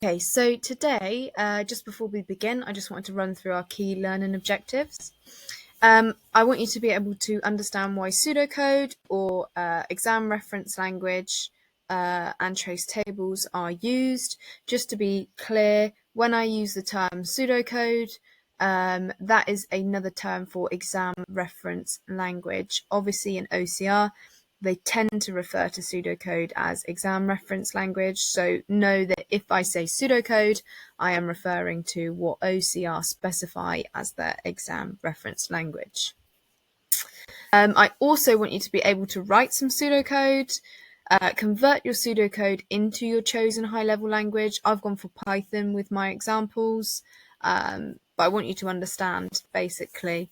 Okay, so today, just before we begin, I just wanted to run through our key learning objectives. I want you to be able to understand why pseudocode or exam reference language and trace tables are used. Just to be clear, when I use the term pseudocode, that is another term for exam reference language. Obviously in OCR, they tend to refer to pseudocode as exam reference language. So know that if I say pseudocode, I am referring to what OCR specify as their exam reference language. I also want you to be able to write some pseudocode, convert your pseudocode into your chosen high-level language. I've gone for Python with my examples, but I want you to understand, basically,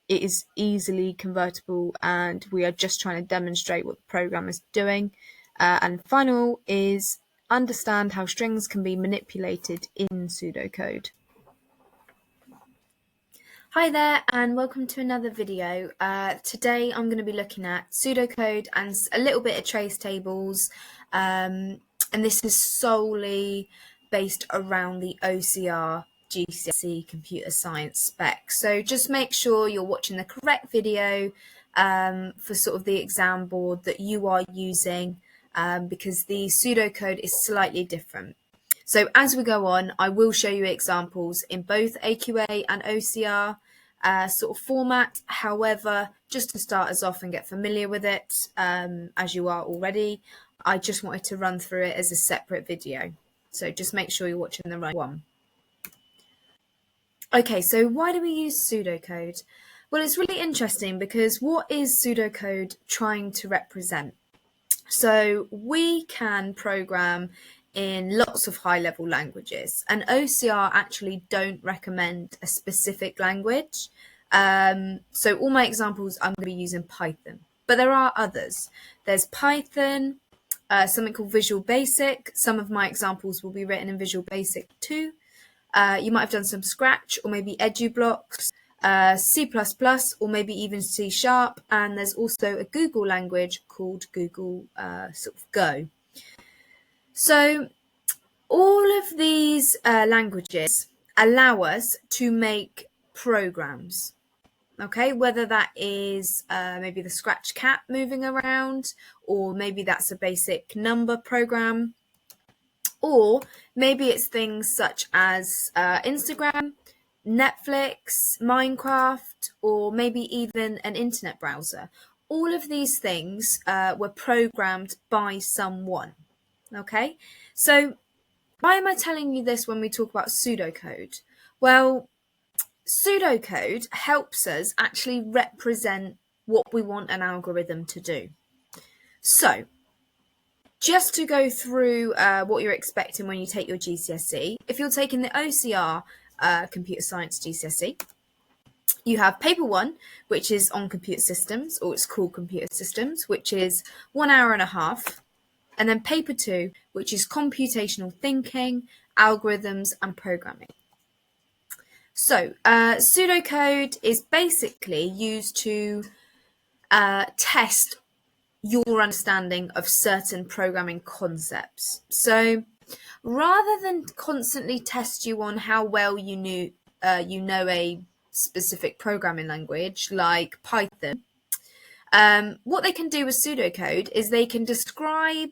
it is easily convertible, and we are just trying to demonstrate what the program is doing. And final is understand how strings can be manipulated in pseudocode. Hi there and welcome to another video. Today I'm going to be looking at pseudocode and a little bit of trace tables, and this is solely based around the OCR GCSE Computer Science spec. So just make sure you're watching the correct video for sort of the exam board that you are using, because the pseudocode is slightly different. So as we go on, I will show you examples in both AQA and OCR sort of format. However, just to start us off and get familiar with it, as you are already, I just wanted to run through it as a separate video. So just make sure you're watching the right one. Okay, so why do we use pseudocode? Well, it's really interesting because what is pseudocode trying to represent? So we can program in lots of high-level languages, and OCR actually don't recommend a specific language. So all my examples, I'm going to be using Python, but there are others. There's Python, something called Visual Basic. Some of my examples will be written in Visual Basic too. You might have done some Scratch or maybe EduBlocks, C++, or maybe even C#, and there's also a Google language called Google sort of Go. So all of these languages allow us to make programs, okay? Whether that is maybe the Scratch cat moving around, or maybe that's a basic number program, or maybe it's things such as Instagram, Netflix, Minecraft, or maybe even an internet browser. All of these things were programmed by someone, okay? So why am I telling you this when we talk about pseudocode? Well, pseudocode helps us actually represent what we want an algorithm to do. So just to go through what you're expecting when you take your GCSE, if you're taking the OCR Computer Science GCSE, you have paper 1, which is on computer systems, or it's called computer systems, which is 1 hour and a half. And then paper 2, which is computational thinking, algorithms, and programming. So pseudocode is basically used to test your understanding of certain programming concepts. So rather than constantly test you on how well you know a specific programming language like Python, what they can do with pseudocode is they can describe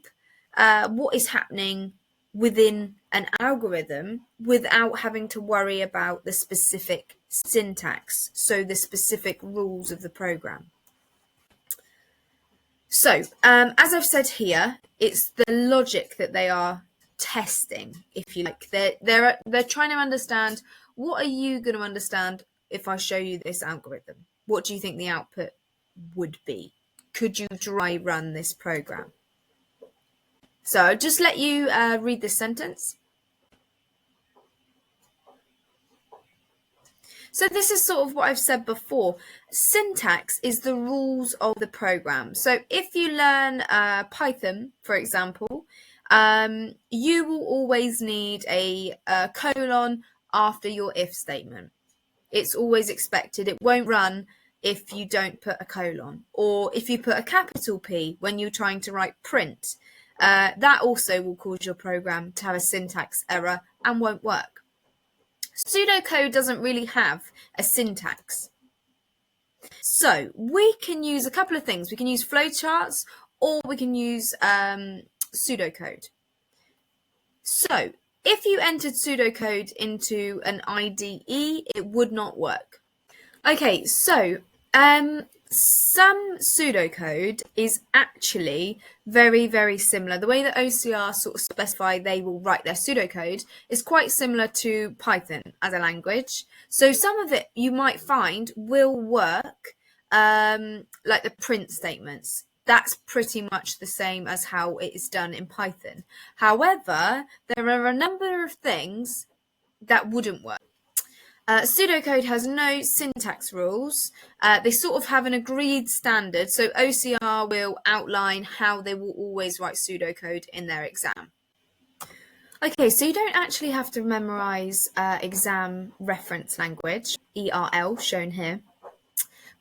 what is happening within an algorithm without having to worry about the specific syntax, so the specific rules of the program. So, as I've said here, it's the logic that they are testing, if you like. They're trying to understand, what are you going to understand if I show you this algorithm? What do you think the output would be? Could you dry run this program? So I'll just let you read this sentence. So this is sort of what I've said before. Syntax is the rules of the program. So if you learn Python, for example, you will always need a colon after your if statement. It's always expected. It won't run if you don't put a colon, or if you put a capital P when you're trying to write print. that also will cause your program to have a syntax error and won't work. Pseudocode doesn't really have a syntax. So we can use a couple of things. We can use flowcharts or we can use pseudocode. So if you entered pseudocode into an IDE, it would not work. Okay, so some pseudocode is actually very, very similar. The way that OCR sort of specify they will write their pseudocode is quite similar to Python as a language. So some of it you might find will work, like the print statements. That's pretty much the same as how it is done in Python. However, there are a number of things that wouldn't work. Pseudocode has no syntax rules. They sort of have an agreed standard, so OCR will outline how they will always write pseudocode in their exam. Okay, so you don't actually have to memorize exam reference language, ERL, shown here,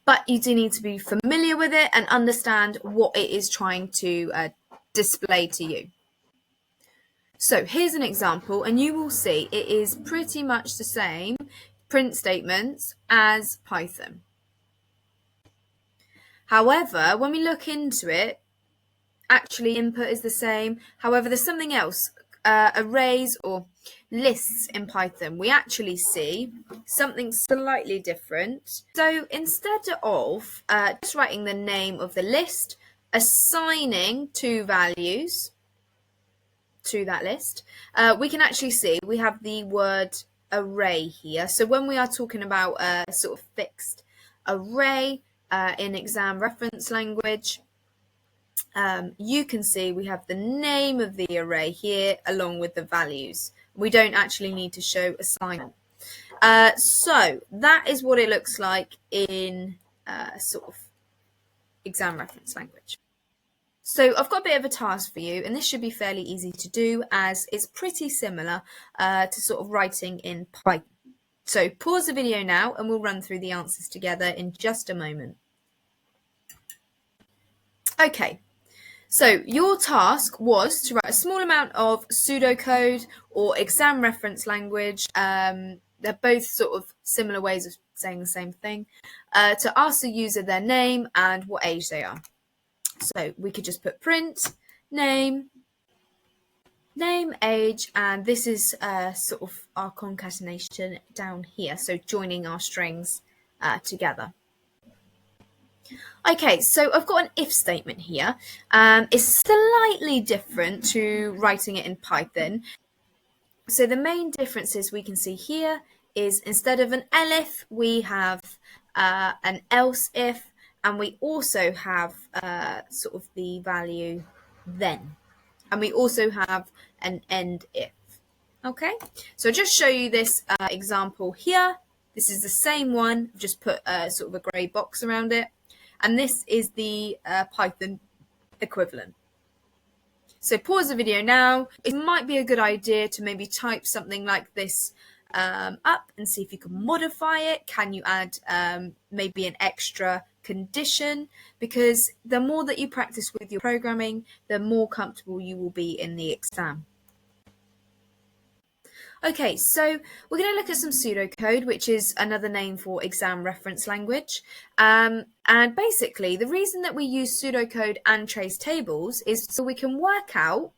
but you do need to be familiar with it and understand what it is trying to display to you. So here's an example, and you will see it is pretty much the same print statements as Python. However, when we look into it, actually input is the same. However, there's something else, arrays or lists in Python. We actually see something slightly different. So instead of just writing the name of the list, assigning two values to that list, we can actually see we have the word array here. So when we are talking about a sort of fixed array in exam reference language, you can see we have the name of the array here along with the values. We don't actually need to show assignment. So that is what it looks like in sort of exam reference language. So I've got a bit of a task for you, and this should be fairly easy to do as it's pretty similar to sort of writing in Python. So pause the video now and we'll run through the answers together in just a moment. Okay, so your task was to write a small amount of pseudocode or exam reference language. They're both sort of similar ways of saying the same thing, to ask the user their name and what age they are. So we could just put print, name, age, and this is sort of our concatenation down here, so joining our strings together. Okay, so I've got an if statement here. It's slightly different to writing it in Python. So the main differences we can see here is instead of an elif, we have an else if, and we also have sort of the value then. And we also have an end if. Okay, so just show you this example here. This is the same one, I've just put sort of a grey box around it. And this is the Python equivalent. So pause the video now. It might be a good idea to maybe type something like this up and see if you can modify it. Can you add maybe an extra condition? Because the more that you practice with your programming, the more comfortable you will be in the exam. Okay, so we're going to look at some pseudocode, which is another name for exam reference language. And basically, the reason that we use pseudocode and trace tables is so we can work out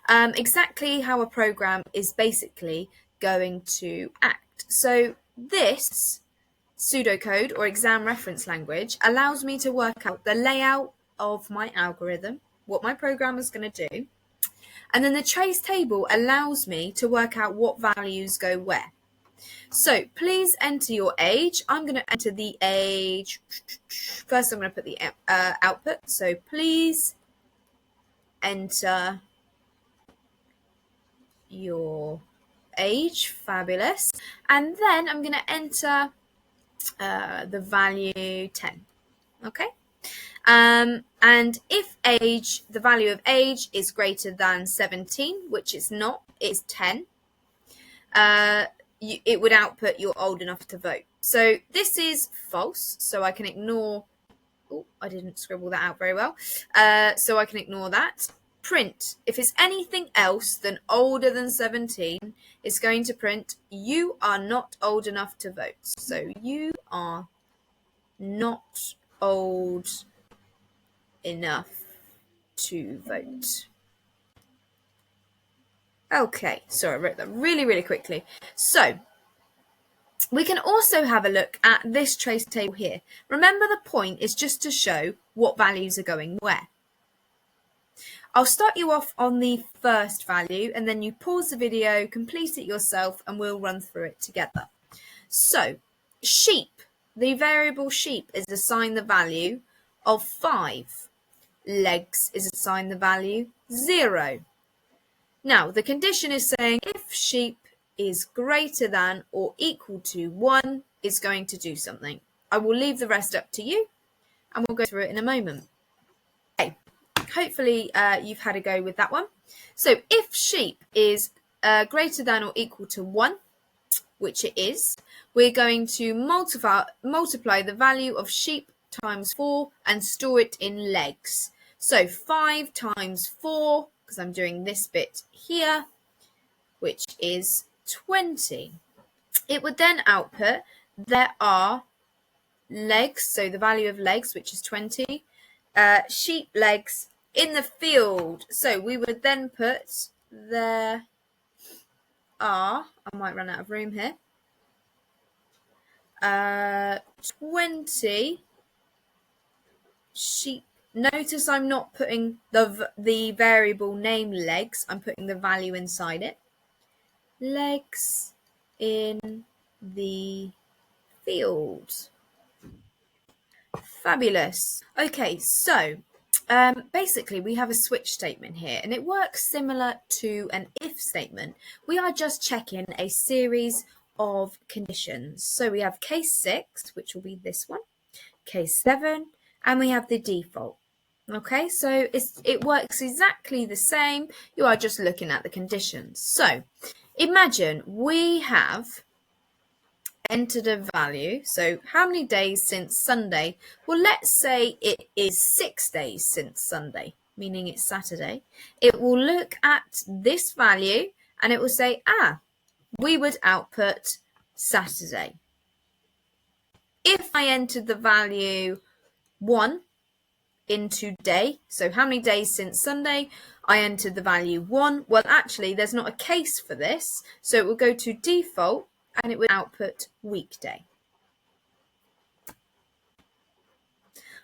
exactly how a program is basically going to act. So this pseudocode or exam reference language allows me to work out the layout of my algorithm, what my program is going to do. And then the trace table allows me to work out what values go where. So please enter your age. I'm going to enter the age. First, I'm going to put the output. So please enter your age. Fabulous. And then I'm going to enter the value 10. Okay. And if age, the value of age is greater than 17, which it's not, it's 10, it would output you're old enough to vote. So this is false, so I can ignore, oh, I didn't scribble that out very well, so I can ignore that. print. If it's anything else than older than 17, it's going to print you are not old enough to vote. So you are not old enough to vote. Okay, sorry, I wrote that really, really quickly. So we can also have a look at this trace table here. Remember, the point is just to show what values are going where. I'll start you off on the first value and then you pause the video, complete it yourself, and we'll run through it together. So, sheep, the variable sheep is assigned the value of 5. Legs is assigned the value 0. Now, the condition is saying if sheep is greater than or equal to 1, it's going to do something. I will leave the rest up to you, and we'll go through it in a moment. Okay, hopefully you've had a go with that one. So if sheep is greater than or equal to 1, which it is, we're going to multiply the value of sheep times 4 and store it in legs. So 5 times 4, because I'm doing this bit here, which is 20. It would then output there are legs, so the value of legs, which is 20, sheep legs in the field. So we would then put there are, I might run out of room here, 20 sheep. Notice I'm not putting the variable name legs, I'm putting the value inside it. Legs in the field. Fabulous. Okay, so basically we have a switch statement here, and it works similar to an if statement. We are just checking a series of conditions. So we have case 6, which will be this one, case 7, and we have the default. Okay, so it works exactly the same. You are just looking at the conditions. So imagine we have entered a value. So how many days since Sunday? Well, let's say it is 6 days since Sunday, meaning it's Saturday. It will look at this value and it will say, we would output Saturday. If I entered the value 1 into day, so how many days since Sunday, I entered the value 1. Well, actually, there's not a case for this, so it will go to default and it would output weekday.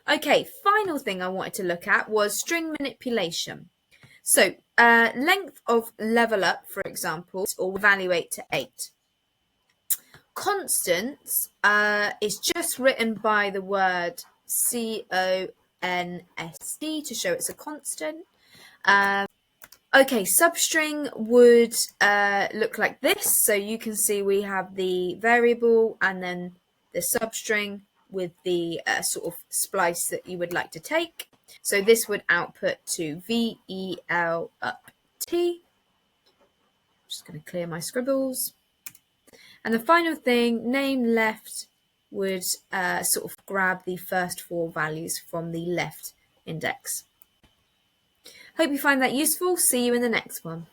Okay, final thing I wanted to look at was string manipulation. So length of level up, for example, or evaluate to 8. Constants is just written by the word CONST to show it's a constant. Okay, substring would look like this. So you can see we have the variable and then the substring with the sort of splice that you would like to take. So this would output to VEL up T. Just going to clear my scribbles. And the final thing, name left, would sort of grab the first 4 values from the left index. Hope you find that useful. See you in the next one.